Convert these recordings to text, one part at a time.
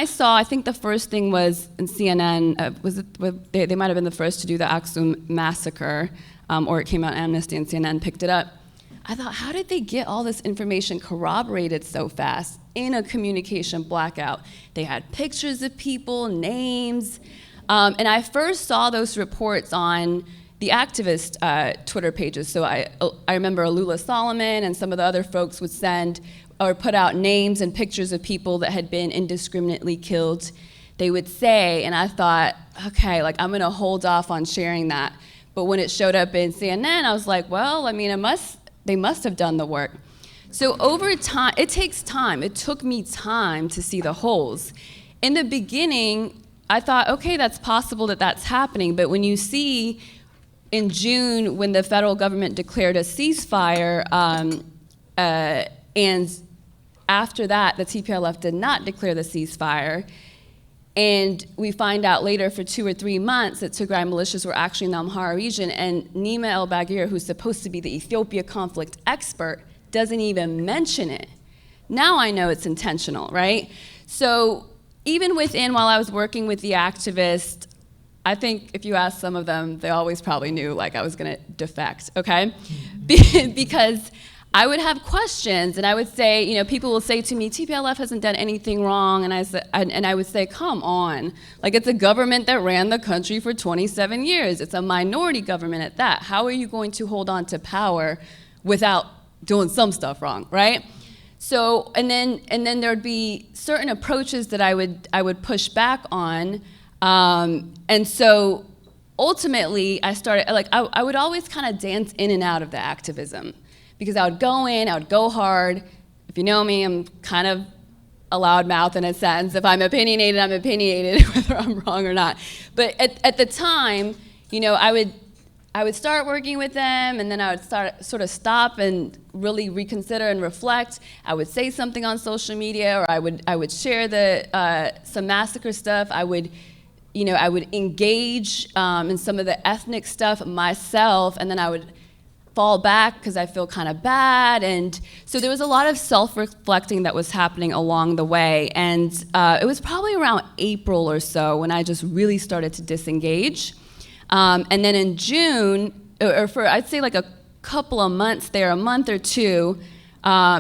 I saw, I think the first thing was in CNN, they might have been the first to do the Aksum massacre, or it came out Amnesty and CNN picked it up. I thought, how did they get all this information corroborated so fast in a communication blackout? They had pictures of people, names, and I first saw those reports on the activist Twitter pages. So I remember Alula Solomon and some of the other folks would send or put out names and pictures of people that had been indiscriminately killed. They would say, and I thought, okay, like I'm gonna hold off on sharing that. But when it showed up in CNN, I was like, well, I mean, they must have done the work. So over time, it takes time. It took me time to see the holes. In the beginning, I thought, okay, that's possible that that's happening. But when you see in June, when the federal government declared a ceasefire, and after that, the TPLF did not declare the ceasefire, and we find out later for 2 or 3 months that Tigray militias were actually in the Amhara region, and Nima El-Bagir, who's supposed to be the Ethiopia conflict expert, doesn't even mention it. Now I know it's intentional, right? So even while I was working with the activists, I think if you ask some of them, they always probably knew like I was gonna defect, okay? Because I would have questions, and I would say, you know, people will say to me, TPLF hasn't done anything wrong, and I would say, come on. Like, it's a government that ran the country for 27 years. It's a minority government at that. How are you going to hold on to power without doing some stuff wrong, right? So, and then there'd be certain approaches that I would push back on, and so ultimately I started, like, I would always kind of dance in and out of the activism. Because I would go in, I would go hard. If you know me, I'm kind of a loudmouth in a sense. If I'm opinionated, I'm opinionated, whether I'm wrong or not. But at the time, you know, I would start working with them, and then I would sort of stop and really reconsider and reflect. I would say something on social media, or I would share some massacre stuff. I would engage in some of the ethnic stuff myself, and then I would fall back because I feel kind of bad. And so there was a lot of self-reflecting that was happening along the way. And it was probably around April or so when I just really started to disengage. And then in June, or for I'd say like a couple of months there, a month or two,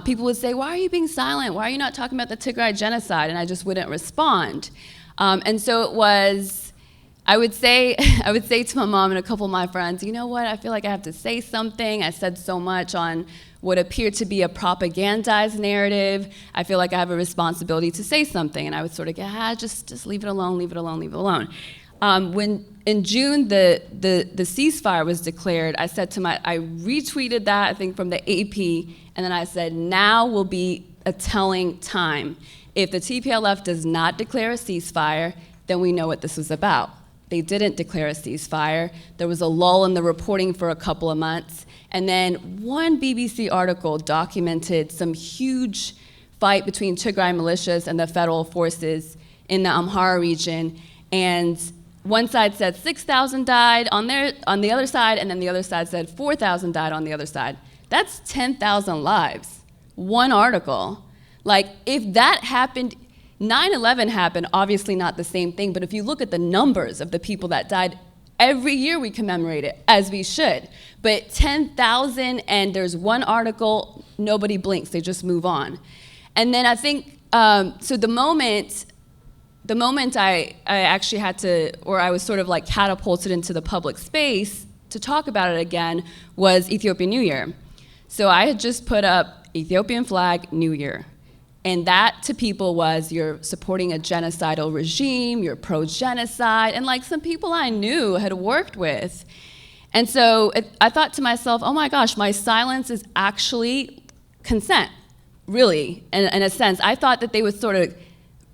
people would say, why are you being silent? Why are you not talking about the Tigray genocide? And I just wouldn't respond. And so it was, I would say to my mom and a couple of my friends, you know what, I feel like I have to say something. I said so much on what appeared to be a propagandized narrative. I feel like I have a responsibility to say something. And I would sort of go, just leave it alone, leave it alone, leave it alone. When in June the ceasefire was declared, I retweeted that, I think from the AP, and then I said, now will be a telling time. If the TPLF does not declare a ceasefire, then we know what this was about. They didn't declare a ceasefire. There was a lull in the reporting for a couple of months. And then one BBC article documented some huge fight between Tigray militias and the federal forces in the Amhara region. And one side said 6,000 died on the other side, and then the other side said 4,000 died on the other side. That's 10,000 lives. One article. Like, if that happened, 9/11 happened, obviously not the same thing, but if you look at the numbers of the people that died, every year we commemorate it, as we should. But 10,000, and there's one article, nobody blinks, they just move on. And then I think, so the moment I actually had to, or I was sort of like catapulted into the public space to talk about it again, was Ethiopian New Year. So I had just put up Ethiopian flag, New Year. And that to people was, you're supporting a genocidal regime, you're pro-genocide, and like some people I knew had worked with. And so I thought to myself, oh my gosh, my silence is actually consent, really, in a sense. I thought that they would sort of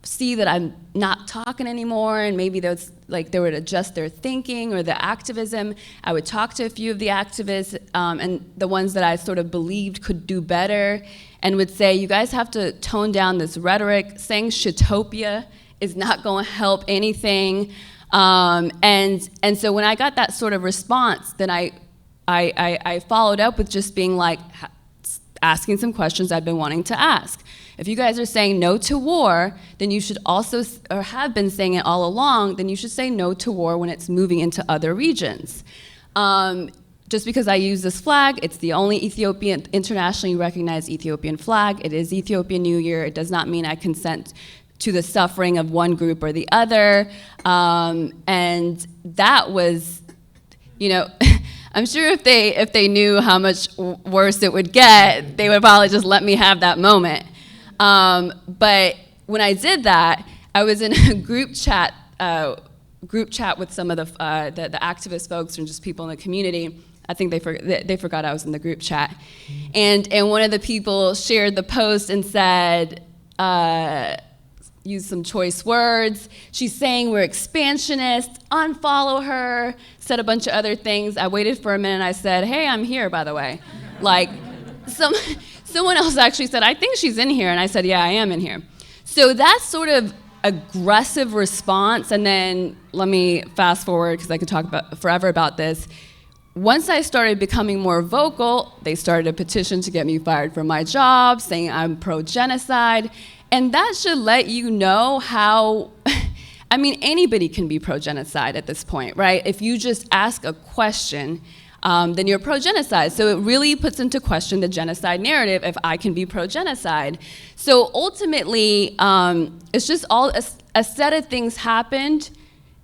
see that I'm not talking anymore, and maybe they would adjust their thinking or the activism. I would talk to a few of the activists, and the ones that I sort of believed could do better, and would say, you guys have to tone down this rhetoric. Saying Shatopia is not going to help anything. And so when I got that sort of response, then I followed up with just being like, asking some questions I'd been wanting to ask. If you guys are saying no to war, then you should also, or have been saying it all along, then you should say no to war when it's moving into other regions. Just because I use this flag, it's the only Ethiopian, internationally recognized Ethiopian flag. It is Ethiopian New Year. It does not mean I consent to the suffering of one group or the other. And that was, you know, I'm sure if they knew how much worse it would get, they would probably just let me have that moment. But when I did that, I was in a group chat with some of the activist folks and just people in the community. I think they forgot I was in the group chat. And one of the people shared the post and said, used some choice words. She's saying we're expansionists, unfollow her, said a bunch of other things. I waited for a minute and I said, hey, I'm here, by the way. Like, someone else actually said, I think she's in here. And I said, yeah, I am in here. So that's sort of aggressive response. And then let me fast forward, because I could talk forever about this. Once I started becoming more vocal, they started a petition to get me fired from my job, saying I'm pro-genocide. And that should let you know how, I mean, anybody can be pro-genocide at this point, right? If you just ask a question, then you're pro-genocide. So it really puts into question the genocide narrative if I can be pro-genocide. So ultimately, it's just all a set of things happened,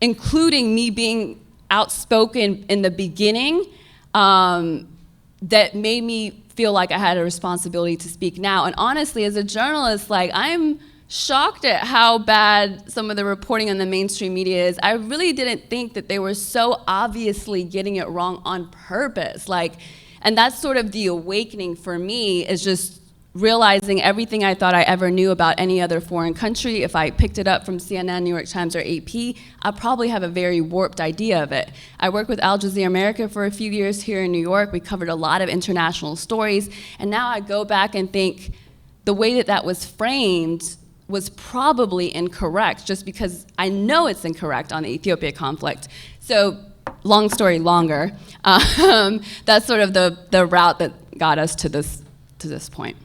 including me being outspoken in the beginning, that made me feel like I had a responsibility to speak now. And honestly, as a journalist, like, I'm shocked at how bad some of the reporting on the mainstream media is. I really didn't think that they were so obviously getting it wrong on purpose. Like, and that's sort of the awakening for me, is just realizing everything I thought I ever knew about any other foreign country. If I picked it up from CNN, New York Times, or AP, I'd probably have a very warped idea of it. I worked with Al Jazeera America for a few years here in New York. We covered a lot of international stories. And now I go back and think the way that that was framed was probably incorrect, just because I know it's incorrect on the Ethiopia conflict. So long story longer, that's sort of the route that got us to this point.